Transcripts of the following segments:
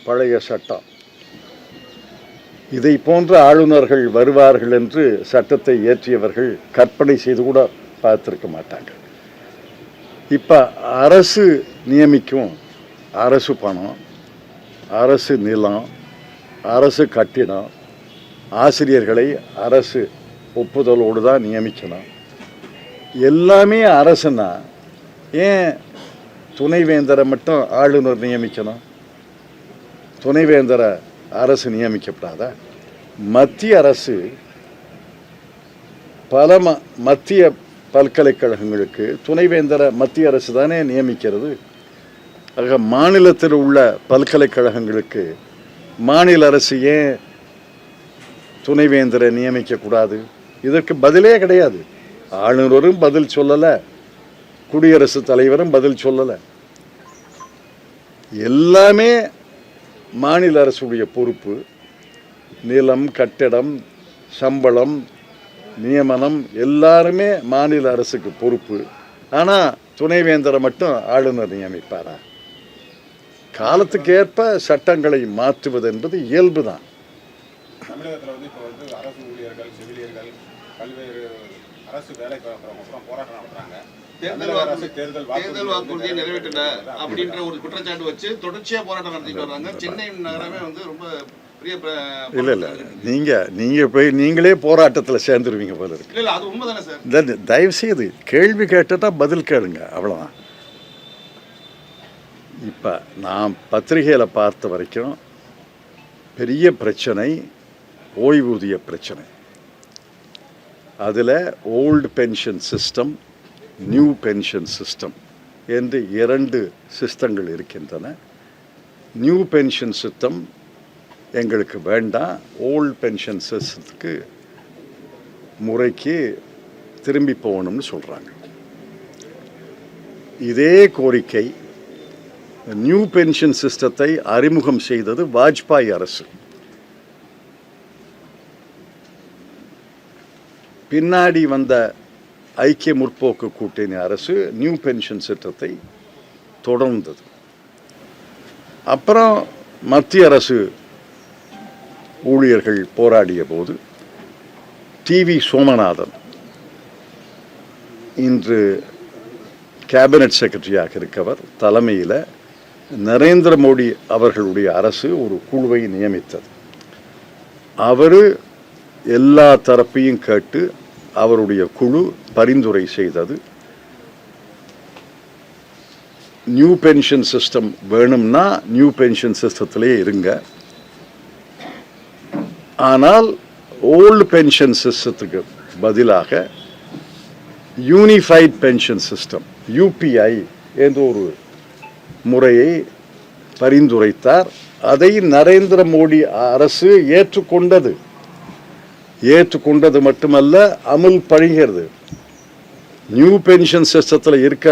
பழைய சட்டம். இதை போன்ற ஆளுநர்கள் வருவார்கள் என்று சட்டத்தை இயற்றியவர்கள் கற்பனை செய்து கூட பார்த்திருக்க மாட்டாங்க. இப்போ அரசு நியமிக்கும் அரசு பணம், அரசு நிலம், அரசு கட்டிடம், ஆசிரியர்களை அரசு ஒப்புதலோடு தான் நியமிக்கணும். எல்லாமே அரசுனா ஏன் துணைவேந்தரை மட்டும் ஆளுநர் நியமிக்கணும்? துணைவேந்தரை அரசு நியமிக்கப்படாதா? மத்திய அரசு பல மத்திய பல்கலைக்கழகங்களுக்கு துணைவேந்தரை மத்திய அரசு தானே நியமிக்கிறது. ஆக மாநிலத்தில் உள்ள பல்கலைக்கழகங்களுக்கு மாநில அரசு ஏன் துணைவேந்தரை நியமிக்கக்கூடாது? இதற்கு பதிலே கிடையாது. ஆளுநரும் பதில் சொல்லலை, குடியரசுத் தலைவரும் பதில் சொல்லலை. எல்லாமே மாநில அரசுடைய பொறுப்பு. நிலம், கட்டடம், சம்பளம், நியமனம் எல்லாருமே மாநில அரசுக்கு பொறுப்பு. ஆனால் துணைவேந்தரை மட்டும் ஆளுநர் நியமிப்பாரா? காலத்துக்கேற்ப சட்டங்களை மாற்றுவது என்பது இயல்பு தான். தமிழகத்தில் இப்போ அரசு ஊழியர்கள், செவிலியர்கள், பல்வேறு அரசு வேலை போராட்டம் நடத்துறாங்க. தேர்தல் வாக்குறுதியை நிறைவேற்றல அப்படின்ற ஒரு குற்றச்சாட்டு வச்சு தொடர்ச்சியா போராட்டம் நடத்திட்டு வர்றாங்க. சென்னை நகரமே ரொம்ப பெரிய நீங்க போய் நீங்களே போராட்டத்தில் சேர்ந்துருவீங்க போல இருக்கு. இல்ல அது உண்மைதானே சார்? தயவு செய்து கேள்வி கேட்டா பதில் கேளுங்க, அவ்வளவுதான். இப்போ நான் பத்திரிகையில் பார்த்த வரைக்கும் பெரிய பிரச்சனை ஓய்வூதிய பிரச்சனை. அதில் old pension system, new pension system என்று 2 சிஸ்டங்கள் இருக்கின்றன. நியூ பென்ஷன் சிஸ்டம் எங்களுக்கு வேண்டாம், ஓல்டு பென்ஷன் சிஸ்டத்துக்கு முறைக்கு திரும்பி போகணும்னு சொல்கிறாங்க. இதே கோரிக்கை நியூ பென்ஷன் சிஸ்டத்தை அறிமுகம் செய்தது வாஜ்பாய் அரசு. பின்னாடி வந்த ஐக்கிய முற்போக்கு கூட்டணி அரசு நியூ பென்ஷன் சிஸ்டத்தை தொடர்ந்தது. அப்புறம் மத்திய அரசு ஊழியர்கள் போராடிய போது டிவி சோமநாதன் இன்று கேபினட் செக்ரட்டரியாக இருக்கவர் தலைமையில் நரேந்திர மோடி அவர்களுடைய அரசு ஒரு குழுவை நியமித்தது. அவர் எல்லா தரப்பையும் கேட்டு அவருடைய குழு பரிந்துரை செய்தது. நியூ பென்ஷன் சிஸ்டம் வேணும்னா நியூ பென்ஷன் சிஸ்டத்திலே இருங்க, ஆனால் ஓல்டு பென்ஷன் சிஸ்டத்துக்கு பதிலாக யூனிஃபைட் பென்ஷன் சிஸ்டம் UPI என்ற ஒரு முறையை பரிந்துரைத்தார். அதை நரேந்திர மோடி அரசு ஏற்றுக்கொண்டது மட்டுமல்ல, அமல் படுகிறது. நியூ பென்ஷன் சிஸ்டத்தில் இருக்க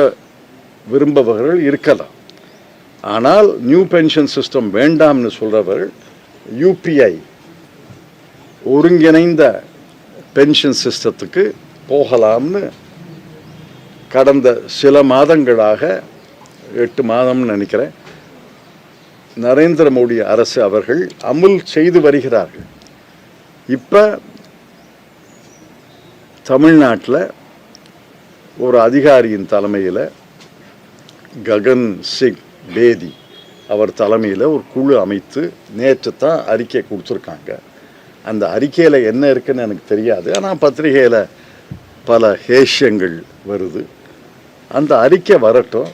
விரும்பவர்கள் இருக்கலாம், ஆனால் நியூ பென்ஷன் சிஸ்டம் வேண்டாம்னு சொல்றவர்கள் UPI ஒருங்கிணைந்த பென்ஷன் சிஸ்டத்துக்கு போகலாம்னு கடந்த சில மாதங்களாக 8 மாதம்னு நினைக்கிறேன் நரேந்திர மோடி அரசு அவர்கள் அமல் செய்து வருகிறார்கள். இப்போ தமிழ்நாட்டில் ஒரு அதிகாரியின் தலைமையில் ககன் சிங் பேதி அவர் தலைமையில் ஒரு குழு அமைத்து நேற்று தான் அறிக்கை கொடுத்துருக்காங்க. அந்த அறிக்கையில் என்ன இருக்குன்னு எனக்கு தெரியாது, ஆனால் பத்திரிகையில் பல ஹேஷியங்கள் வருது. அந்த அறிக்கை வரட்டும்,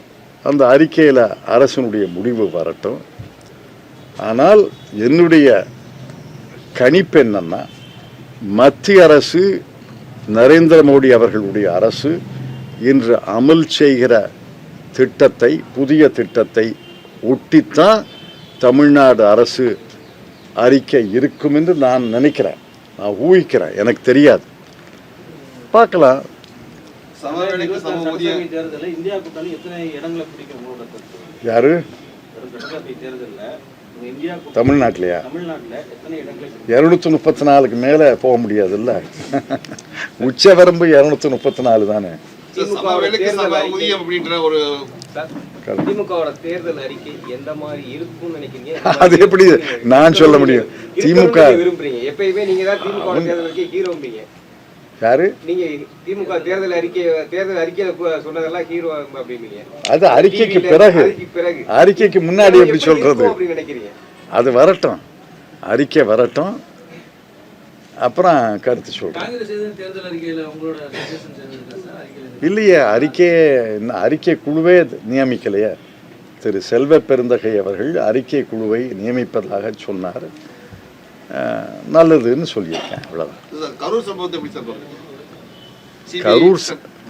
அந்த அறிக்கையில் அரசனுடைய முடிவு வரட்டும். ஆனால் என்னுடைய கணிப்பு என்னன்னா, மத்திய அரசு நரேந்திர மோடி அவர்களுடைய அரசு இன்று அமல் செய்கிற திட்டத்தை, புதிய திட்டத்தை ஒட்டித்தான் தமிழ்நாடு அரசு அறிக்கை இருக்கும் என்று நான் நினைக்கிறேன், நான் ஊகிக்கிறேன், எனக்கு தெரியாது, பார்க்கலாம். யாரு தமிழ்நாட்டிலையா? 234க்கு மேலே போக முடியாதுல்ல. உச்சவரம்பு 234 தானே. திமுகவோட தேர்தல் அறிக்கை எந்த மாதிரி இருக்கும்னு நினைக்கிறீங்க? அது எப்படி நான் சொல்ல முடியும்? திமுக விரும்புறீங்க எப்பயுமே நீங்க தான் திமுக தேர்தல் அறிக்கை ஹீரோம்பீங்க. யாரு? நீங்க திமுக தேர்தல் அறிக்கையில சொன்னதெல்லாம் ஹீரோ அப்படிம்பீங்க. அது அறிக்கைக்கு பிறகு அறிக்கைக்கு முன்னாடி எப்படி சொல்றது? அப்படின்னு நினைக்கிறீங்க? அது வரட்டும், அறிக்கை வரட்டும், அப்புறம் கருத்து சொல்றேன். இல்லையே, அறிக்கை குழுவே நியமிக்கலையே. திரு செல்வ பெருந்தகை அவர்கள் அறிக்கை குழுவை நியமிப்பதாக சொன்னார். நல்லதுன்னு சொல்லியிருக்கேன், அவ்வளவுதான். கரூர் சம்பவத்தை எப்படி சார் பாருங்க?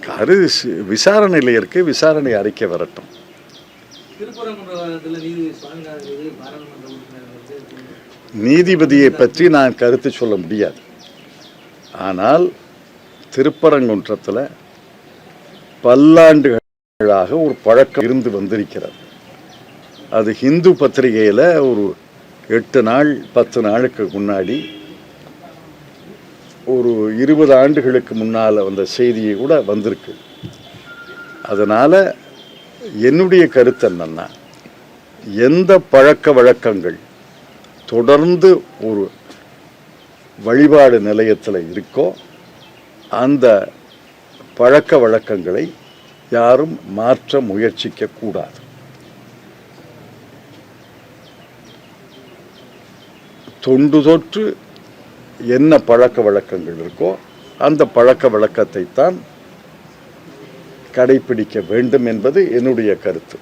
கரூர் விசாரணையில் இருக்கு, விசாரணை அறிக்கை வரட்டும். நீதிபதியை பற்றி நான் கருத்து சொல்ல முடியாது. ஆனால் திருப்பரங்குன்றத்தில் பல்லாண்டுகளாக ஒரு பழக்கம் இருந்து வந்திருக்கிறது. அது ஹிந்து பத்திரிகையில் ஒரு 8 நாள் 10 நாளுக்கு முன்னாடி, ஒரு 20 ஆண்டுகளுக்கு முன்னால் வந்த செய்தியை கூட வந்திருக்கு. அதனால் என்னுடைய கருத்து என்னன்னா, எந்த பழக்க வழக்கங்கள் தொடர்ந்து ஒரு வழிபாடு நிலையத்தில் இருக்கோ அந்த பழக்க வழக்கங்களை யாரும் மாற்ற முயற்சிக்க கூடாது. தொண்டு தொற்று என்ன பழக்க வழக்கங்கள் இருக்கோ அந்த பழக்க வழக்கத்தை தான் கடைபிடிக்க வேண்டும் என்பது என்னுடைய கருத்து.